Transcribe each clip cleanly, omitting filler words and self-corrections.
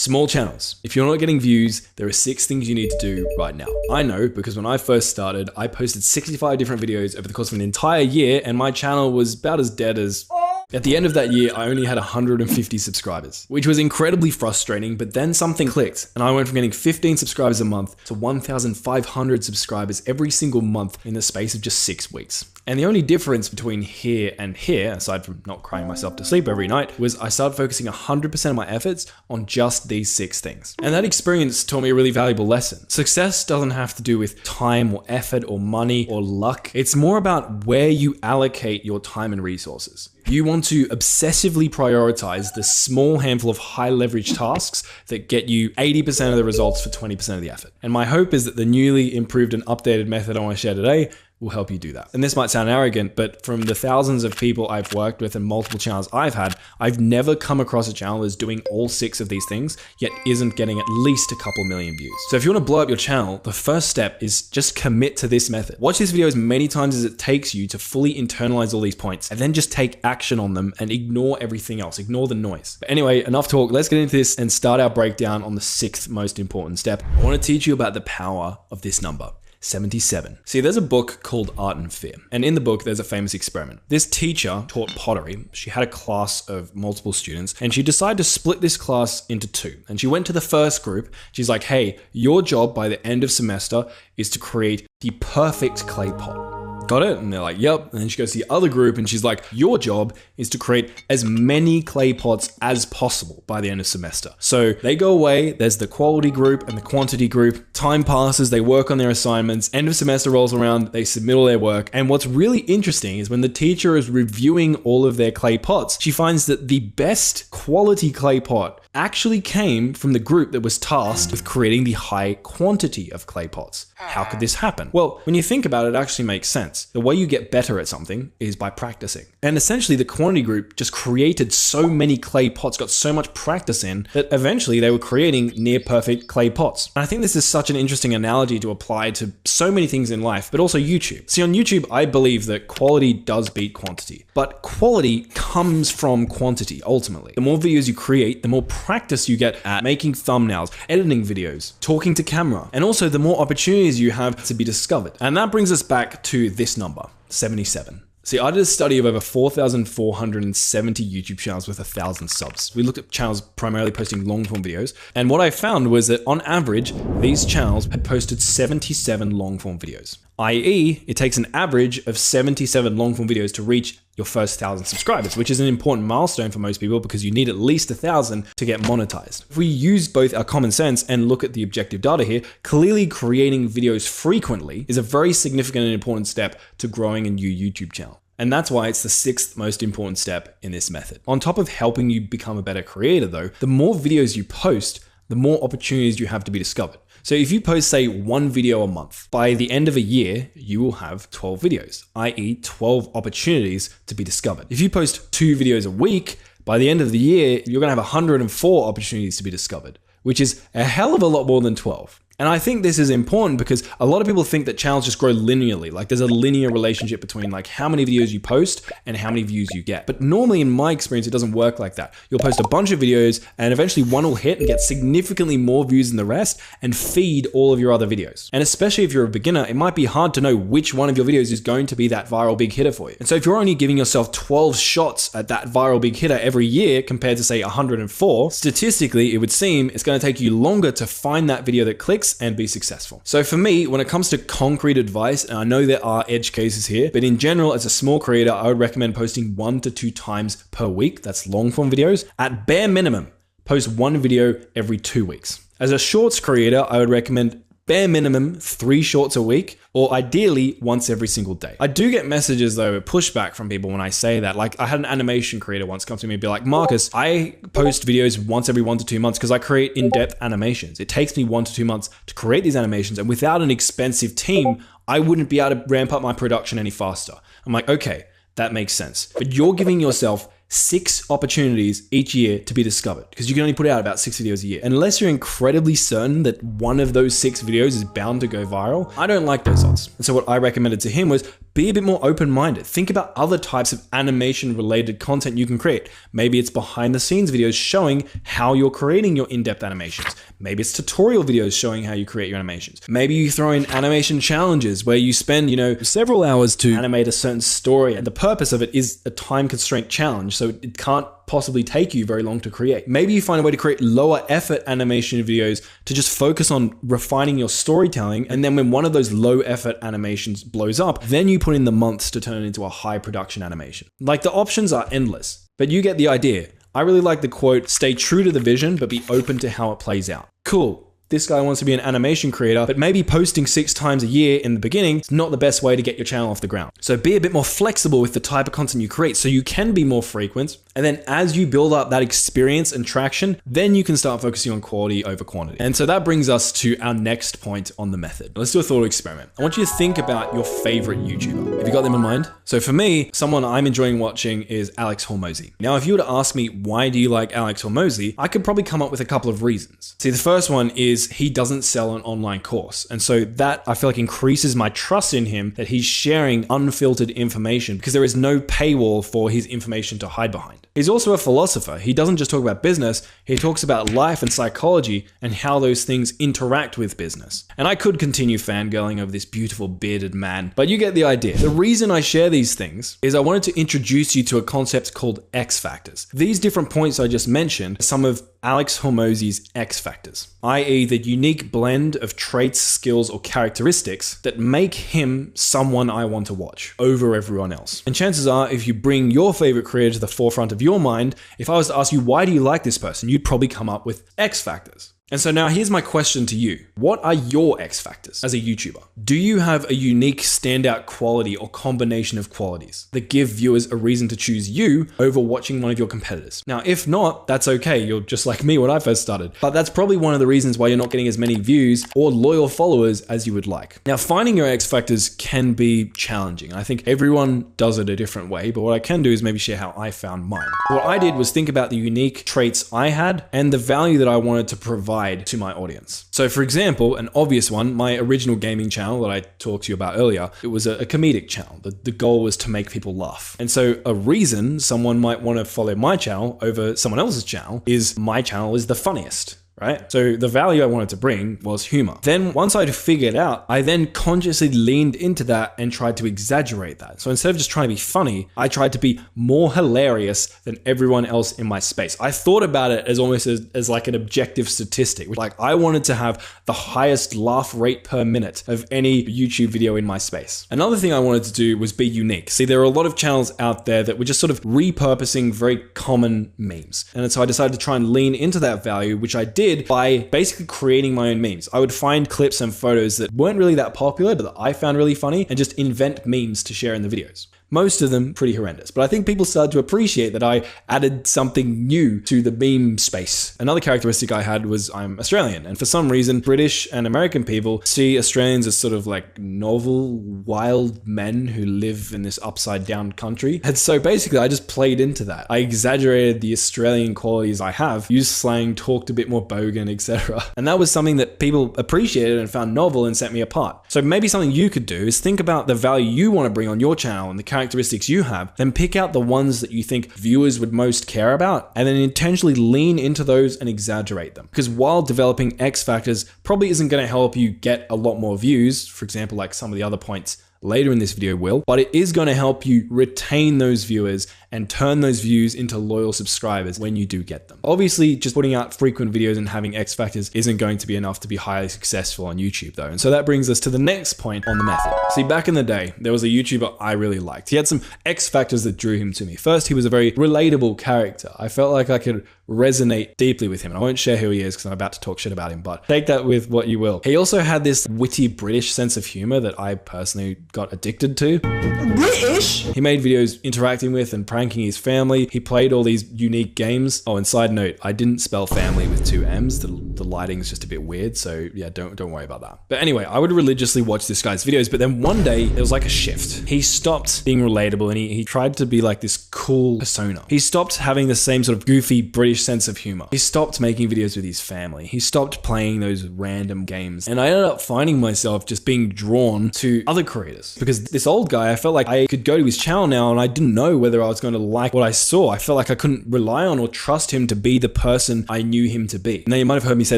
Small channels. If you're not getting views, there are 6 things you need to do right now. I know because when I first started, I posted 65 different videos over the course of an entire year and my channel was about as dead as... At the end of that year, I only had 150 subscribers, which was incredibly frustrating, but then something clicked and I went from getting 15 subscribers a month to 1,500 subscribers every single month in the space of just 6 weeks. And the only difference between here and here, aside from not crying myself to sleep every night, was I started focusing 100% of my efforts on just these 6 things. And that experience taught me a really valuable lesson. Success doesn't have to do with time or effort or money or luck. It's more about where you allocate your time and resources. You want to obsessively prioritize the small handful of high leverage tasks that get you 80% of the results for 20% of the effort. And my hope is that the newly improved and updated method I want to share today will help you do that. And this might sound arrogant, but from the thousands of people I've worked with and multiple channels I've had, I've never come across a channel that's doing all 6 of these things, yet isn't getting at least a couple million views. So if you want to blow up your channel, the first step is just commit to this method. Watch this video as many times as it takes you to fully internalize all these points, and then just take action on them and ignore everything else, ignore the noise. But anyway, enough talk, let's get into this and start our breakdown on the 6th most important step. I want to teach you about the power of this number. 77. See, there's a book called Art and Fear, and in the book there's a famous experiment. This teacher taught pottery. She had a class of multiple students and she decided to split this class into 2. And she went to the first group. She's like, hey, your job by the end of semester is to create the perfect clay pot. Got it? And they're like, yep. And then she goes to the other group and she's like, your job is to create as many clay pots as possible by the end of semester. So they go away, there's the quality group and the quantity group. Time passes, they work on their assignments, end of semester rolls around, they submit all their work. And what's really interesting is when the teacher is reviewing all of their clay pots, she finds that the best quality clay pot actually came from the group that was tasked with creating the high quantity of clay pots. How could this happen? Well, when you think about it, it actually makes sense. The way you get better at something is by practicing. And essentially the quantity group just created so many clay pots, got so much practice in, that eventually they were creating near perfect clay pots. And I think this is such an interesting analogy to apply to so many things in life, but also YouTube. See, on YouTube, I believe that quality does beat quantity, but quality comes from quantity ultimately. The more videos you create, the more practice you get at making thumbnails, editing videos, talking to camera, and also the more opportunities you have to be discovered. And that brings us back to this number, 77. See, I did a study of over 4,470 YouTube channels with 1,000 subs. We looked at channels primarily posting long form videos. And what I found was that on average, these channels had posted 77 long form videos. i.e., it takes an average of 77 long form videos to reach your first 1,000 subscribers, which is an important milestone for most people because you need at least 1,000 to get monetized. If we use both our common sense and look at the objective data here, clearly creating videos frequently is a very significant and important step to growing a new YouTube channel. And that's why it's the 6th most important step in this method. On top of helping you become a better creator though, the more videos you post, the more opportunities you have to be discovered. So if you post, say, 1 video a month, by the end of a year, you will have 12 videos, i.e. 12 opportunities to be discovered. If you post 2 videos a week, by the end of the year, you're gonna have 104 opportunities to be discovered, which is a hell of a lot more than 12. And I think this is important because a lot of people think that channels just grow linearly. Like there's a linear relationship between like how many videos you post and how many views you get. But normally in my experience, it doesn't work like that. You'll post a bunch of videos and eventually one will hit and get significantly more views than the rest and feed all of your other videos. And especially if you're a beginner, it might be hard to know which one of your videos is going to be that viral big hitter for you. And so if you're only giving yourself 12 shots at that viral big hitter every year compared to say 104, statistically, it would seem it's going to take you longer to find that video that clicks and be successful. So for me, when it comes to concrete advice, and I know there are edge cases here, but in general, as a small creator, I would recommend posting 1 to 2 times per week. That's long form videos. At bare minimum, post 1 video every 2 weeks. As a shorts creator, I would recommend bare minimum 3 shorts a week, or ideally once every single day. I do get messages though, pushback from people when I say that. Like I had an animation creator once come to me and be like, Marcus, I post videos once every 1 to 2 months because I create in-depth animations. It takes me 1 to 2 months to create these animations, and without an expensive team, I wouldn't be able to ramp up my production any faster. I'm like, okay, that makes sense. But you're giving yourself 6 opportunities each year to be discovered because you can only put out about 6 videos a year. Unless you're incredibly certain that one of those 6 videos is bound to go viral, I don't like those odds. And so what I recommended to him was Be a bit more open-minded. Think about other types of animation-related content you can create. Maybe it's behind-the-scenes videos showing how you're creating your in-depth animations. Maybe it's tutorial videos showing how you create your animations. Maybe you throw in animation challenges where you spend, several hours to animate a certain story, and the purpose of it is a time constraint challenge, so it can't possibly take you very long to create. Maybe you find a way to create lower effort animation videos to just focus on refining your storytelling, and then when one of those low effort animations blows up, then you put in the months to turn it into a high production animation. Like, the options are endless, but you get the idea. I really like the quote, "Stay true to the vision, but be open to how it plays out." Cool. This guy wants to be an animation creator, but maybe posting 6 times a year in the beginning is not the best way to get your channel off the ground. So be a bit more flexible with the type of content you create so you can be more frequent. And then as you build up that experience and traction, then you can start focusing on quality over quantity. And so that brings us to our next point on the method. Let's do a thought experiment. I want you to think about your favorite YouTuber. Have you got them in mind? So for me, someone I'm enjoying watching is Alex Hormozi. Now, if you were to ask me, why do you like Alex Hormozi? I could probably come up with a couple of reasons. See, the first one is he doesn't sell an online course. And so that, I feel like, increases my trust in him that he's sharing unfiltered information because there is no paywall for his information to hide behind. He's also a philosopher. He doesn't just talk about business, he talks about life and psychology and how those things interact with business. And I could continue fangirling over this beautiful bearded man, but you get the idea. The reason I share these things is I wanted to introduce you to a concept called X-Factors. These different points I just mentioned are some of Alex Hormozi's X-Factors, i.e. the unique blend of traits, skills, or characteristics that make him someone I want to watch over everyone else. And chances are, if you bring your favorite creator to the forefront of your mind, if I was to ask you, why do you like this person? You'd probably come up with X-Factors. And so now here's my question to you. What are your X factors as a YouTuber? Do you have a unique standout quality or combination of qualities that give viewers a reason to choose you over watching one of your competitors? Now, if not, that's okay. You're just like me when I first started. But that's probably one of the reasons why you're not getting as many views or loyal followers as you would like. Now, finding your X factors can be challenging. I think everyone does it a different way, but what I can do is maybe share how I found mine. What I did was think about the unique traits I had and the value that I wanted to provide to my audience. So for example, an obvious one, my original gaming channel that I talked to you about earlier, it was a comedic channel. The goal was to make people laugh. And so a reason someone might want to follow my channel over someone else's channel is my channel is the funniest. Right? So the value I wanted to bring was humor. Then once I'd figured out, I then consciously leaned into that and tried to exaggerate that. So instead of just trying to be funny, I tried to be more hilarious than everyone else in my space. I thought about it as almost as like an objective statistic. Like, I wanted to have the highest laugh rate per minute of any YouTube video in my space. Another thing I wanted to do was be unique. See, there are a lot of channels out there that were just sort of repurposing very common memes. And so I decided to try and lean into that value, which I did by basically creating my own memes. I would find clips and photos that weren't really that popular, but that I found really funny, and just invent memes to share in the videos. Most of them pretty horrendous, but I think people started to appreciate that I added something new to the meme space. Another characteristic I had was I'm Australian, and for some reason, British and American people see Australians as sort of like novel, wild men who live in this upside down country. And so basically I just played into that. I exaggerated the Australian qualities I have, used slang, talked a bit more bogan, etc. And that was something that people appreciated and found novel and set me apart. So maybe something you could do is think about the value you want to bring on your channel and the characteristics you have, then pick out the ones that you think viewers would most care about, and then intentionally lean into those and exaggerate them. Because while developing X factors probably isn't going to help you get a lot more views, for example, like some of the other points later in this video will, but it is going to help you retain those viewers and turn those views into loyal subscribers when you do get them. Obviously, just putting out frequent videos and having X factors isn't going to be enough to be highly successful on YouTube though. And so that brings us to the next point on the method. See, back in the day, there was a YouTuber I really liked. He had some X factors that drew him to me. First, he was a very relatable character. I felt like I could resonate deeply with him. And I won't share who he is because I'm about to talk shit about him, but take that with what you will. He also had this witty British sense of humor that I personally got addicted to. British? He made videos interacting with and pranking pranking his family. He played all these unique games. Oh, and side note, I didn't spell family with 2 M's. The lighting's just a bit weird. So yeah, don't worry about that. But anyway, I would religiously watch this guy's videos, but then one day it was like a shift. He stopped being relatable and he tried to be like this cool persona. He stopped having the same sort of goofy British sense of humor. He stopped making videos with his family. He stopped playing those random games. And I ended up finding myself just being drawn to other creators because this old guy, I felt like I could go to his channel now and I didn't know whether I was going to like what I saw. I felt like I couldn't rely on or trust him to be the person I knew him to be. Now you might have heard me say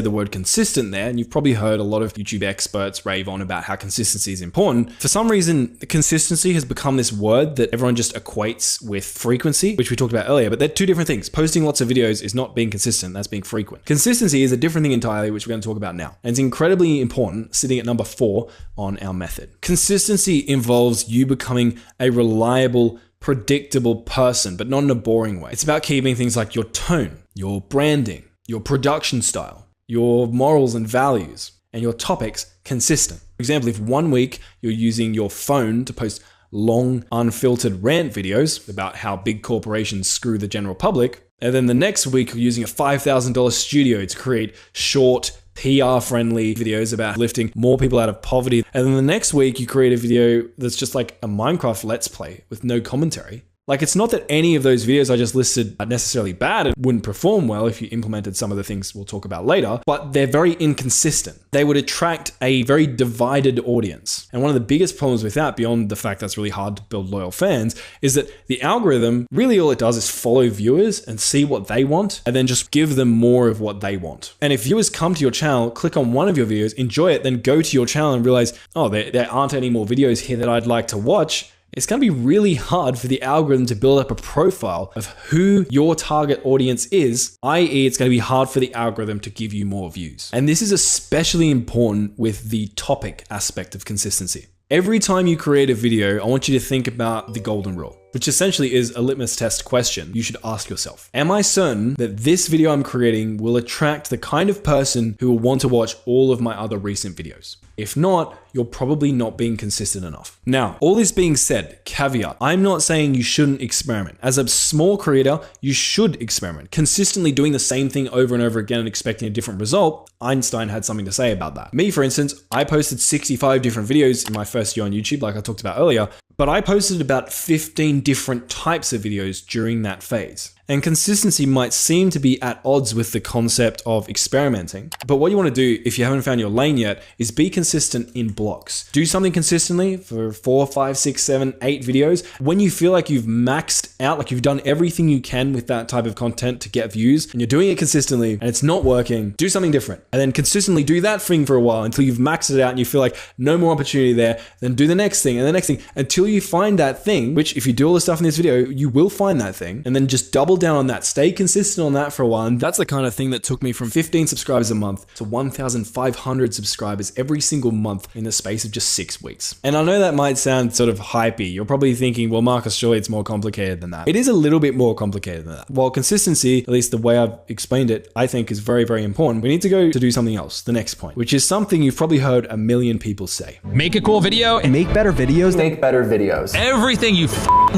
the word consistent there, and you've probably heard a lot of YouTube experts rave on about how consistency is important. For some reason, consistency has become this word that everyone just equates with frequency, which we talked about earlier, but they're two different things. Posting lots of videos is not being consistent, that's being frequent. Consistency is a different thing entirely, which we're going to talk about now. And it's incredibly important, sitting at number 4 on our method. Consistency involves you becoming a reliable, predictable person, but not in a boring way. It's about keeping things like your tone, your branding, your production style, your morals and values, and your topics consistent. For example, if one week you're using your phone to post long, unfiltered rant videos about how big corporations screw the general public, and then the next week you're using a $5,000 studio to create short, PR-friendly videos about lifting more people out of poverty, and then the next week you create a video that's just like a Minecraft Let's Play with no commentary. Like, it's not that any of those videos I just listed are necessarily bad. It wouldn't perform well if you implemented some of the things we'll talk about later, but they're very inconsistent. They would attract a very divided audience. And one of the biggest problems with that, beyond the fact that's really hard to build loyal fans, is that the algorithm, really all it does is follow viewers and see what they want, and then just give them more of what they want. And if viewers come to your channel, click on one of your videos, enjoy it, then go to your channel and realize, oh, there aren't any more videos here that I'd like to watch, it's going to be really hard for the algorithm to build up a profile of who your target audience is, i.e. it's going to be hard for the algorithm to give you more views. And this is especially important with the topic aspect of consistency. Every time you create a video, I want you to think about the golden rule, which essentially is a litmus test question you should ask yourself. Am I certain that this video I'm creating will attract the kind of person who will want to watch all of my other recent videos? If not, you're probably not being consistent enough. Now, all this being said, caveat, I'm not saying you shouldn't experiment. As a small creator, you should experiment. Consistently doing the same thing over and over again and expecting a different result, Einstein had something to say about that. Me, for instance, I posted 65 different videos in my first year on YouTube, like I talked about earlier, but I posted about 15 different types of videos during that phase. And consistency might seem to be at odds with the concept of experimenting. But what you want to do, if you haven't found your lane yet, is be consistent in blocks. Do something consistently for 4, 5, 6, 7, 8 videos. When you feel like you've maxed out, like you've done everything you can with that type of content to get views, and you're doing it consistently and it's not working, do something different. And then consistently do that thing for a while until you've maxed it out and you feel like no more opportunity there. Then do the next thing and the next thing until you find that thing, which if you do all the stuff in this video, you will find that thing. And then just double down on that, stay consistent on that for a while. And that's the kind of thing that took me from 15 subscribers a month to 1,500 subscribers every single month in the space of just 6 weeks. And I know that might sound sort of hypey. You're probably thinking, well, Marcus, surely it's more complicated than that. It is a little bit more complicated than that. While consistency, at least the way I've explained it, I think is very, very important, we need to go to do something else, the next point, which is something you've probably heard a million people say. Make a cool video and make better videos. Make better videos. Everything you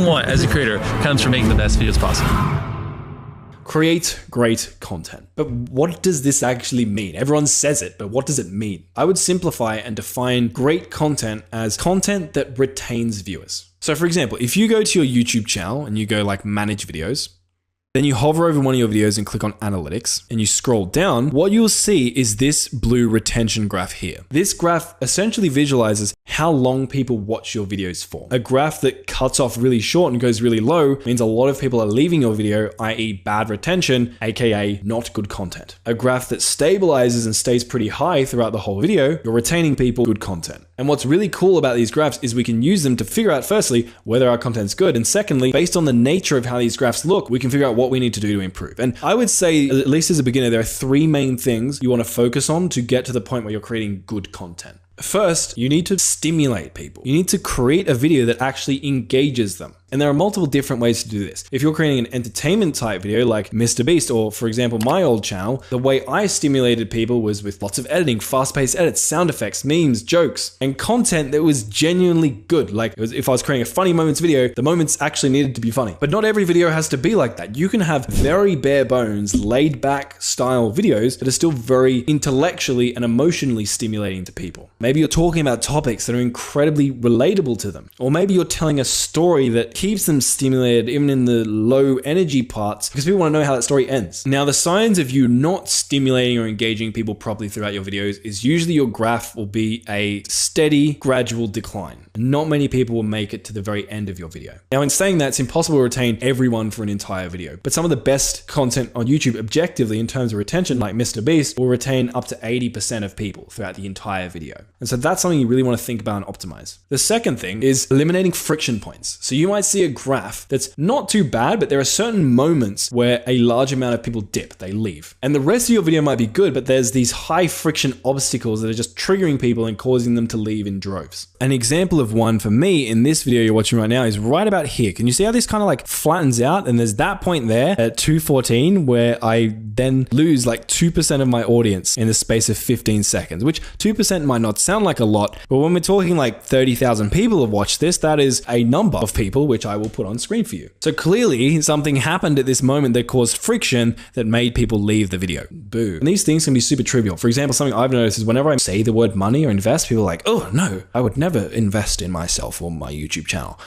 want as a creator comes from making the best videos possible. Create great content. But what does this actually mean? Everyone says it, but what does it mean? I would simplify and define great content as content that retains viewers. So for example, if you go to your YouTube channel and you go like manage videos, then you hover over one of your videos and click on analytics and you scroll down, what you'll see is this blue retention graph here. This graph essentially visualizes how long people watch your videos for. A graph that cuts off really short and goes really low means a lot of people are leaving your video, i.e. bad retention, aka not good content. A graph that stabilizes and stays pretty high throughout the whole video, you're retaining people, good content. And what's really cool about these graphs is we can use them to figure out firstly, whether our content's good. And secondly, based on the nature of how these graphs look, we can figure out what we need to do to improve. And I would say, at least as a beginner, there are 3 main things you want to focus on to get to the point where you're creating good content. First, you need to stimulate people. You need to create a video that actually engages them. And there are multiple different ways to do this. If you're creating an entertainment type video like Mr. Beast, or for example, my old channel, the way I stimulated people was with lots of editing, fast-paced edits, sound effects, memes, jokes, and content that was genuinely good. Like if I was creating a funny moments video, the moments actually needed to be funny. But not every video has to be like that. You can have very bare bones, laid back style videos that are still very intellectually and emotionally stimulating to people. Maybe you're talking about topics that are incredibly relatable to them. Or maybe you're telling a story that keeps them stimulated even in the low energy parts because people want to know how that story ends. Now, the signs of you not stimulating or engaging people properly throughout your videos is usually your graph will be a steady, gradual decline. Not many people will make it to the very end of your video. Now, in saying that, it's impossible to retain everyone for an entire video, but some of the best content on YouTube objectively in terms of retention, like Mr. Beast, will retain up to 80% of people throughout the entire video. And so that's something you really want to think about and optimize. The second thing is eliminating friction points. So you might see a graph that's not too bad, but there are certain moments where a large amount of people dip, they leave. And the rest of your video might be good, but there's these high friction obstacles that are just triggering people and causing them to leave in droves. An example of one for me in this video you're watching right now is right about here. Can you see how this kind of like flattens out? And there's that point there at 2:14 where I then lose like 2% of my audience in the space of 15 seconds, which 2% might not sound like a lot, but when we're talking like 30,000 people have watched this, that is a number of people which I will put on screen for you. So clearly something happened at this moment that caused friction that made people leave the video. Boo. And these things can be super trivial. For example, something I've noticed is whenever I say the word money or invest, people are like, oh no, I would never invest in myself or my YouTube channel.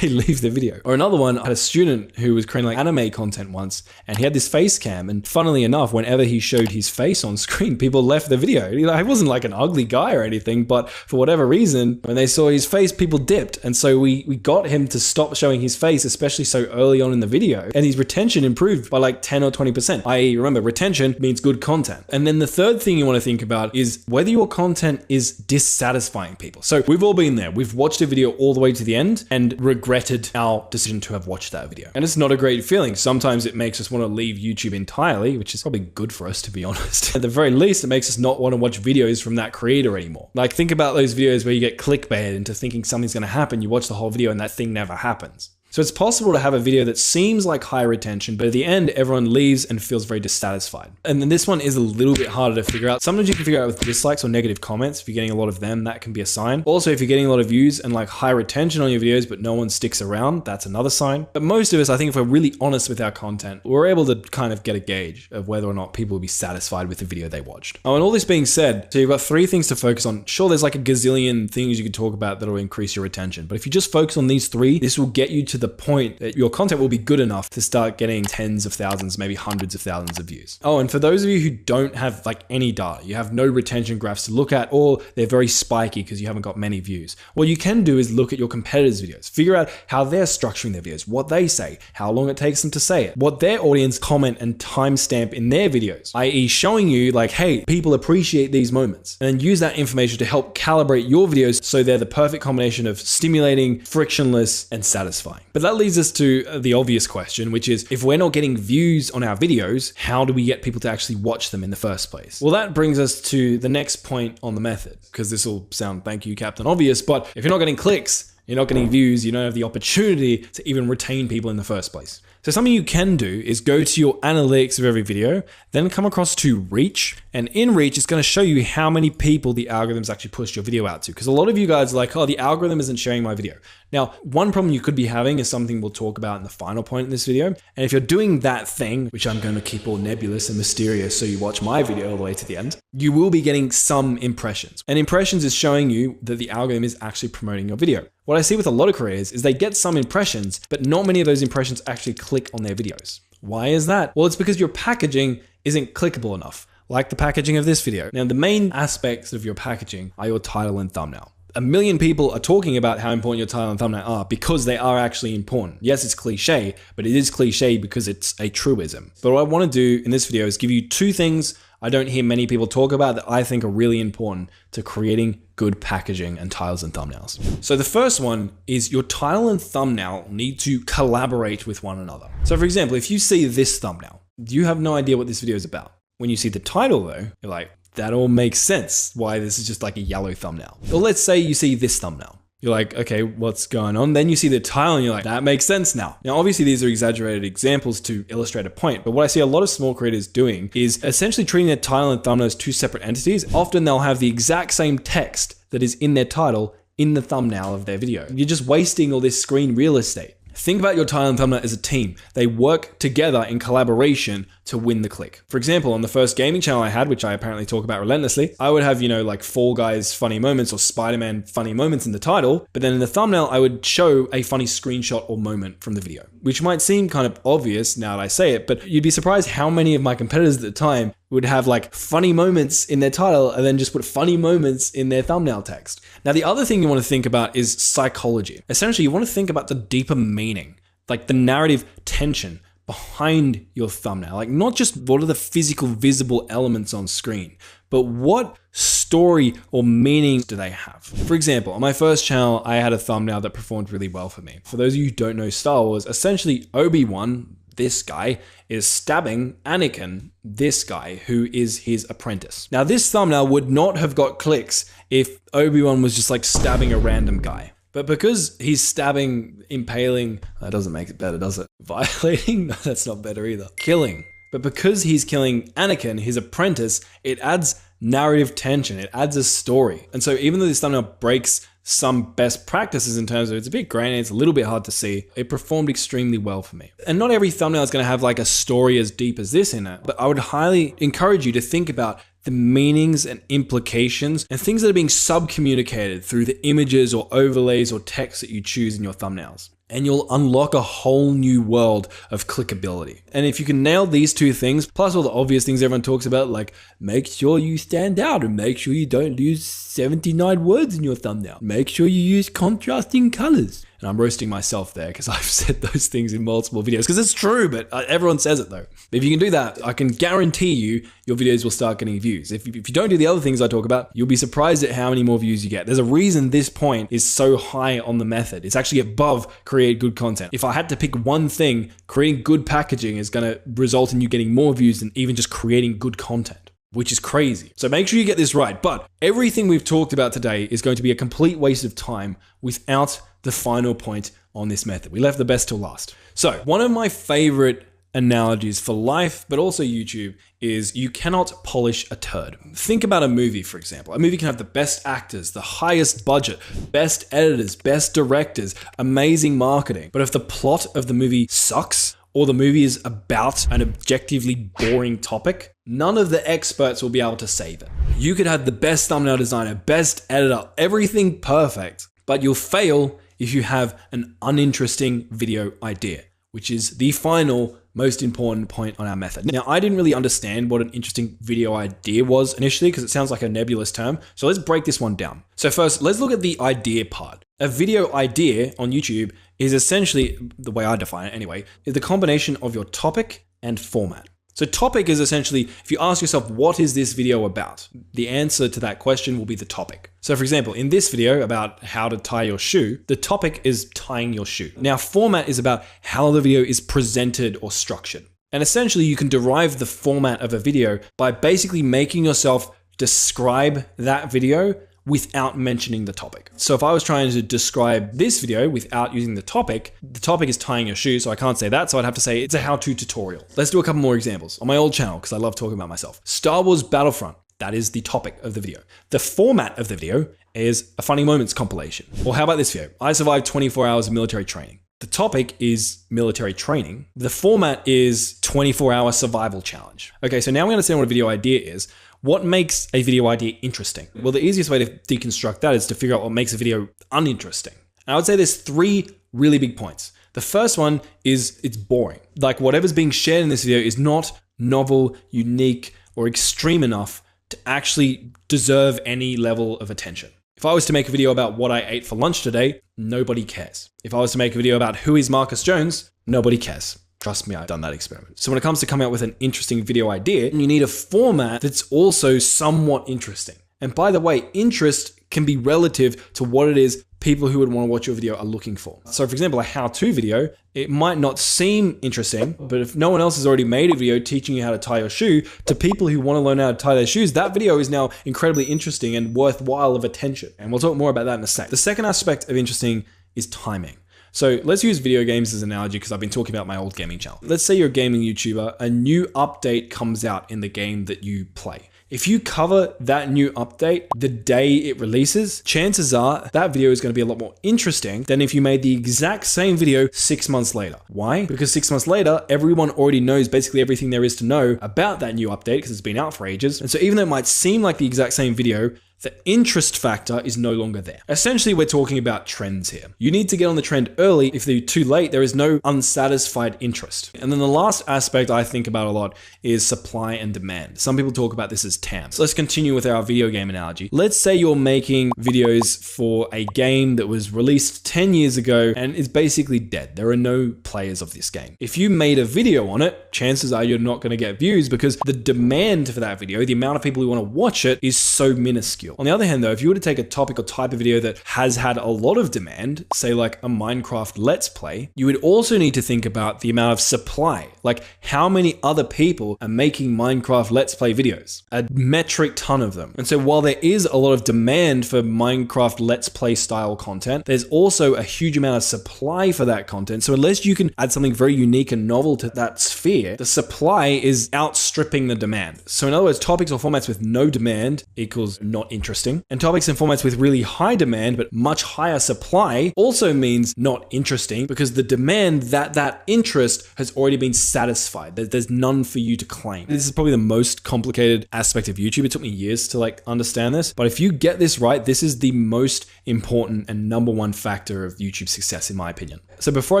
They leave the video. Or another one, I had a student who was creating like anime content once, and he had this face cam, and funnily enough, whenever he showed his face on screen, people left the video. He wasn't like an ugly guy or anything, but for whatever reason, when they saw his face, people dipped. And so we got him to stop showing his face, especially so early on in the video. And his retention improved by like 10 or 20%. I.e., remember, retention means good content. And then the third thing you want to think about is whether your content is dissatisfying people. So we've all been there. We've watched a video all the way to the end and regretted our decision to have watched that video. And it's not a great feeling. Sometimes it makes us want to leave YouTube entirely, which is probably good for us, to be honest. At the very least, it makes us not want to watch videos from that creator anymore. Like, think about those videos where you get clickbaited into thinking something's going to happen. You watch the whole video and that thing never happens. So it's possible to have a video that seems like high retention, but at the end, everyone leaves and feels very dissatisfied. And then this one is a little bit harder to figure out. Sometimes you can figure out with dislikes or negative comments. If you're getting a lot of them, that can be a sign. Also, if you're getting a lot of views and like high retention on your videos, but no one sticks around, that's another sign. But most of us, I think if we're really honest with our content, we're able to kind of get a gauge of whether or not people will be satisfied with the video they watched. Oh, and all this being said, so you've got 3 things to focus on. Sure, there's like a gazillion things you could talk about that'll increase your retention. But if you just focus on these 3, this will get you to the point that your content will be good enough to start getting tens of thousands, maybe hundreds of thousands of views. Oh, and for those of you who don't have like any data, you have no retention graphs to look at, or they're very spiky because you haven't got many views. What you can do is look at your competitors' videos, figure out how they're structuring their videos, what they say, how long it takes them to say it, what their audience comment and timestamp in their videos, i.e. showing you like, hey, people appreciate these moments, and then use that information to help calibrate your videos so they're the perfect combination of stimulating, frictionless, and satisfying. But that leads us to the obvious question, which is if we're not getting views on our videos, how do we get people to actually watch them in the first place? Well, that brings us to the next point on the method, because this will sound, thank you, Captain Obvious, but if you're not getting clicks, you're not getting views, you don't have the opportunity to even retain people in the first place. So something you can do is go to your analytics of every video, then come across to reach, and in reach, it's going to show you how many people the algorithm's actually pushed your video out to. Because a lot of you guys are like, oh, the algorithm isn't sharing my video. Now, one problem you could be having is something we'll talk about in the final point in this video. And if you're doing that thing, which I'm going to keep all nebulous and mysterious so you watch my video all the way to the end, you will be getting some impressions. And impressions is showing you that the algorithm is actually promoting your video. What I see with a lot of creators is they get some impressions, but not many of those impressions actually click on their videos. Why is that? Well, it's because your packaging isn't clickable enough, like the packaging of this video. Now, the main aspects of your packaging are your title and thumbnail. 1 million people are talking about how important your title and thumbnail are because they are actually important. Yes, it's cliche, but it is cliche because it's a truism. But what I want to do in this video is give you 2 things I don't hear many people talk about that I think are really important to creating good packaging and titles and thumbnails. So the first one is your title and thumbnail need to collaborate with one another. So for example, if you see this thumbnail, you have no idea what this video is about. When you see the title though, you're like, that all makes sense why this is just like a yellow thumbnail. Or let's say you see this thumbnail. You're like, okay, what's going on? Then you see the title and you're like, that makes sense now. Now, obviously these are exaggerated examples to illustrate a point, but what I see a lot of small creators doing is essentially treating their title and thumbnail as two separate entities. Often they'll have the exact same text that is in their title in the thumbnail of their video. You're just wasting all this screen real estate. Think about your title and thumbnail as a team. They work together in collaboration to win the click. For example, on the first gaming channel I had, which I apparently talk about relentlessly, I would have, like Fall Guys funny moments or Spider-Man funny moments in the title, but then in the thumbnail, I would show a funny screenshot or moment from the video, which might seem kind of obvious now that I say it, but you'd be surprised how many of my competitors at the time would have like funny moments in their title and then just put funny moments in their thumbnail text. Now, the other thing you want to think about is psychology. Essentially, you want to think about the deeper meaning, like the narrative tension behind your thumbnail. Like not just what are the physical visible elements on screen, but what story or meaning do they have? For example, on my first channel, I had a thumbnail that performed really well for me. For those of you who don't know Star Wars, essentially Obi-Wan, this guy, is stabbing Anakin, this guy, who is his apprentice. Now, this thumbnail would not have got clicks if Obi-Wan was just like stabbing a random guy. But because he's stabbing, impaling, that doesn't make it better, does it? Violating? No, that's not better either. Killing. But because he's killing Anakin, his apprentice, it adds narrative tension. It adds a story. And so even though this thumbnail breaks some best practices in terms of it's a bit grainy, it's a little bit hard to see, it performed extremely well for me. And not every thumbnail is going to have like a story as deep as this in it, but I would highly encourage you to think about the meanings and implications and things that are being sub-communicated through the images or overlays or text that you choose in your thumbnails. And you'll unlock a whole new world of clickability. And if you can nail these two things, plus all the obvious things everyone talks about, like make sure you stand out and make sure you don't lose 79 words in your thumbnail. Make sure you use contrasting colors. And I'm roasting myself there because I've said those things in multiple videos because it's true, but everyone says it though. If you can do that, I can guarantee you your videos will start getting views. If you don't do the other things I talk about, you'll be surprised at how many more views you get. There's a reason this point is so high on the method. It's actually above create good content. If I had to pick one thing, creating good packaging is going to result in you getting more views than even just creating good content, which is crazy. So make sure you get this right. But everything we've talked about today is going to be a complete waste of time without the final point on this method. We left the best till last. So one of my favorite analogies for life, but also YouTube, is you cannot polish a turd. Think about a movie, for example. A movie can have the best actors, the highest budget, best editors, best directors, amazing marketing. But if the plot of the movie sucks, or the movie is about an objectively boring topic, none of the experts will be able to save it. You could have the best thumbnail designer, best editor, everything perfect, but you'll fail if you have an uninteresting video idea, which is the final most important point on our method. Now, I didn't really understand what an interesting video idea was initially because it sounds like a nebulous term. So let's break this one down. So first, let's look at the idea part. A video idea on YouTube is essentially, the way I define it anyway, is the combination of your topic and format. So topic is essentially, if you ask yourself, what is this video about? The answer to that question will be the topic. So for example, in this video about how to tie your shoe, the topic is tying your shoe. Now, format is about how the video is presented or structured. And essentially you can derive the format of a video by basically making yourself describe that video without mentioning the topic. So if I was trying to describe this video without using the topic is tying your shoe, so I can't say that, so I'd have to say it's a how-to tutorial. Let's do a couple more examples. On my old channel, because I love talking about myself. Star Wars Battlefront, that is the topic of the video. The format of the video is a funny moments compilation. Or how about this video? I survived 24 hours of military training. The topic is military training. The format is 24-hour survival challenge. Okay, so now we understand what a video idea is. What makes a video idea interesting? Well, the easiest way to deconstruct that is to figure out what makes a video uninteresting. And I would say there's three really big points. The first one is it's boring. Like whatever's being shared in this video is not novel, unique, or extreme enough to actually deserve any level of attention. If I was to make a video about what I ate for lunch today, nobody cares. If I was to make a video about who is Marcus Jones, nobody cares. Trust me, I've done that experiment. So when it comes to coming up with an interesting video idea, you need a format that's also somewhat interesting. And by the way, interest can be relative to what it is people who would want to watch your video are looking for. So for example, a how-to video, it might not seem interesting, but if no one else has already made a video teaching you how to tie your shoe, to people who want to learn how to tie their shoes, that video is now incredibly interesting and worthwhile of attention. And we'll talk more about that in a sec. The second aspect of interesting is timing. So let's use video games as an analogy because I've been talking about my old gaming channel. Let's say you're a gaming YouTuber, a new update comes out in the game that you play. If you cover that new update the day it releases, chances are that video is going to be a lot more interesting than if you made the exact same video 6 months later. Why? Because 6 months later, everyone already knows basically everything there is to know about that new update because it's been out for ages. And so even though it might seem like the exact same video, the interest factor is no longer there. Essentially, we're talking about trends here. You need to get on the trend early. If they're too late, there is no unsatisfied interest. And then the last aspect I think about a lot is supply and demand. Some people talk about this as TAM. So let's continue with our video game analogy. Let's say you're making videos for a game that was released 10 years ago and is basically dead. There are no players of this game. If you made a video on it, chances are you're not going to get views because the demand for that video, the amount of people who want to watch it, is so minuscule. On the other hand though, if you were to take a topic or type of video that has had a lot of demand, say like a Minecraft Let's Play, you would also need to think about the amount of supply. Like how many other people are making Minecraft Let's Play videos? A metric ton of them. And so while there is a lot of demand for Minecraft Let's Play style content, there's also a huge amount of supply for that content. So unless you can add something very unique and novel to that sphere, the supply is outstripping the demand. So in other words, topics or formats with no demand equals not interesting. And topics and formats with really high demand but much higher supply also means not interesting because the demand, that interest has already been satisfied. There's none for you to claim. This is probably the most complicated aspect of YouTube. It took me years to understand this, but if you get this right, this is the most important and number one factor of YouTube success in my opinion. So before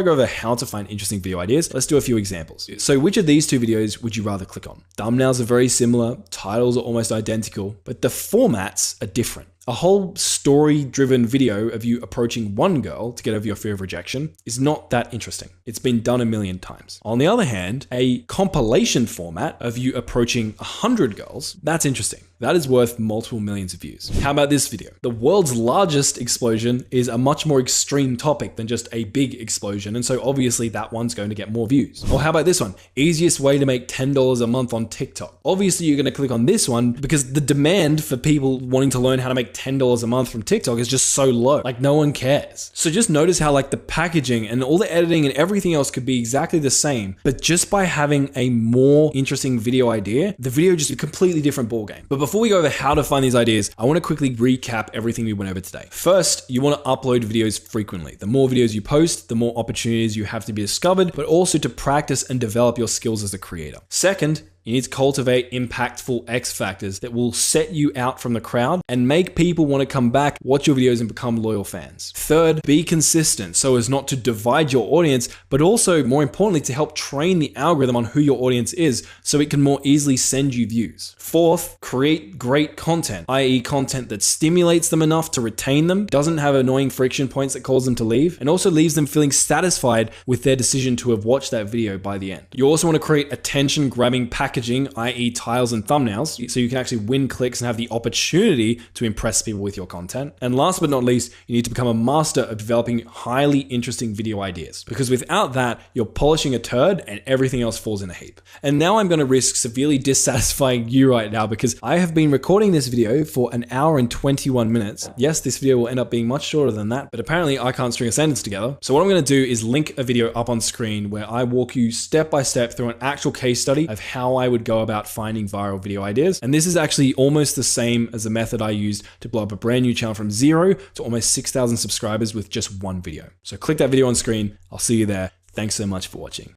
I go over how to find interesting video ideas, let's do a few examples. So which of these two videos would you rather click on? Thumbnails are very similar, titles are almost identical, but the formats are different. A whole story-driven video of you approaching one girl to get over your fear of rejection is not that interesting. It's been done a million times. On the other hand, a compilation format of you approaching 100 girls, that's interesting. That is worth multiple millions of views. How about this video? The world's largest explosion is a much more extreme topic than just a big explosion, and so obviously that one's going to get more views. Or how about this one? Easiest way to make $10 a month on TikTok. Obviously you're going to click on this one because the demand for people wanting to learn how to make $10 a month from TikTok is just so low. Like no one cares. So just notice how the packaging and all the editing and everything else could be exactly the same, but just by having a more interesting video idea, the video just a completely different ballgame. But before we go over how to find these ideas, I want to quickly recap everything we went over today. First, you want to upload videos frequently. The more videos you post, the more opportunities you have to be discovered, but also to practice and develop your skills as a creator. Second, you need to cultivate impactful X factors that will set you out from the crowd and make people want to come back, watch your videos, and become loyal fans. Third, be consistent so as not to divide your audience, but also more importantly, to help train the algorithm on who your audience is so it can more easily send you views. Fourth, create great content, i.e. content that stimulates them enough to retain them, doesn't have annoying friction points that cause them to leave, and also leaves them feeling satisfied with their decision to have watched that video by the end. You also want to create attention-grabbing packaging, i.e. tiles and thumbnails, so you can actually win clicks and have the opportunity to impress people with your content. And last but not least, you need to become a master of developing highly interesting video ideas, because without that, you're polishing a turd and everything else falls in a heap. And now I'm going to risk severely dissatisfying you right now because I have been recording this video for 1 hour and 21 minutes. Yes, this video will end up being much shorter than that, but apparently I can't string a sentence together. So what I'm going to do is link a video up on screen where I walk you step by step through an actual case study of how I would go about finding viral video ideas. And this is actually almost the same as the method I used to blow up a brand new channel from 0 to almost 6,000 subscribers with just one video. So click that video on screen. I'll see you there. Thanks so much for watching.